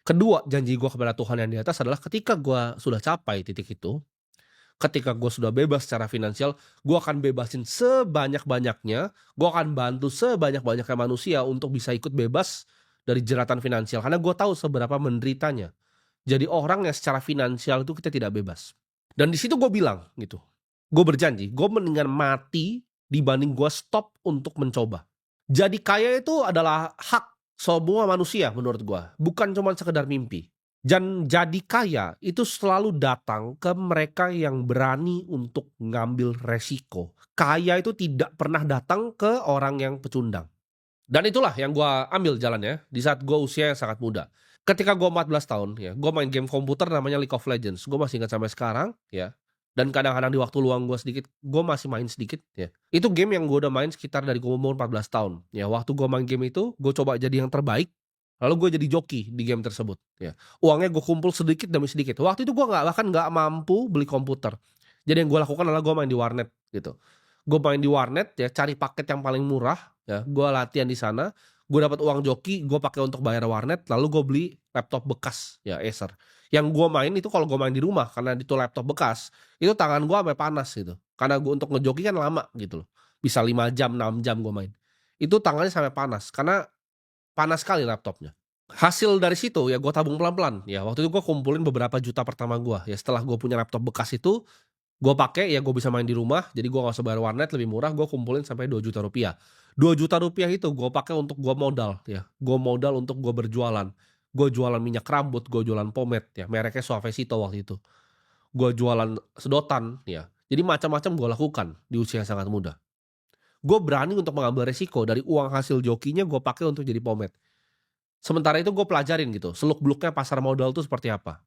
Kedua, janji gue kepada Tuhan yang di atas adalah ketika gue sudah capai titik itu, ketika gue sudah bebas secara finansial, gue akan bebasin sebanyak-banyaknya, gue akan bantu sebanyak-banyaknya manusia untuk bisa ikut bebas dari jeratan finansial, karena gue tahu seberapa menderitanya. Jadi orang yang secara finansial itu kita tidak bebas. Dan di situ gue bilang gitu, gue berjanji, gue mendingan mati dibanding gue stop untuk mencoba. Jadi kaya itu adalah hak semua manusia menurut gue, bukan cuma sekedar mimpi. Dan jadi kaya itu selalu datang ke mereka yang berani untuk ngambil resiko. Kaya itu tidak pernah datang ke orang yang pecundang. Dan itulah yang gue ambil jalannya di saat gue usia yang sangat muda. Ketika gue 14 tahun ya, gue main game komputer namanya League of Legends. Gue masih ingat sampai sekarang ya. Dan kadang-kadang di waktu luang gue sedikit, gue masih main sedikit ya. Itu game yang gue udah main sekitar dari gue umur 14 tahun. Ya, waktu gue main game itu, gue coba jadi yang terbaik. Lalu gue jadi joki di game tersebut ya. Uangnya gue kumpul sedikit demi sedikit. Waktu itu gue bahkan nggak mampu beli komputer. Jadi yang gue lakukan adalah gue main di warnet gitu. Gue main di warnet ya, cari paket yang paling murah ya, gue latihan di sana, gue dapat uang joki, gue pakai untuk bayar warnet, lalu gue beli laptop bekas ya Acer. Yang gue main itu kalau gue main di rumah karena itu laptop bekas, itu tangan gue sampai panas gitu. Karena gue untuk ngejoki kan lama gitu loh. Bisa 5 jam, 6 jam gue main. Itu tangannya sampai panas karena panas sekali laptopnya. Hasil dari situ ya gue tabung pelan-pelan. Ya waktu itu gue kumpulin beberapa juta pertama gue. Ya setelah gue punya laptop bekas itu, gue pakai ya gue bisa main di rumah, jadi gue nggak usah bayar warnet, lebih murah, gue kumpulin sampai 2 juta rupiah. 2 juta rupiah itu gue pakai untuk gue modal ya, gue modal untuk gue berjualan. Gue jualan minyak rambut, gue jualan pomade ya, mereknya Suavecito waktu itu. Gue jualan sedotan ya. Jadi macam-macam gue lakukan di usia yang sangat muda. Gue berani untuk mengambil resiko dari uang hasil jokinya gue pakai untuk jadi pomade. Sementara itu gue pelajarin gitu, seluk beluknya pasar modal itu seperti apa.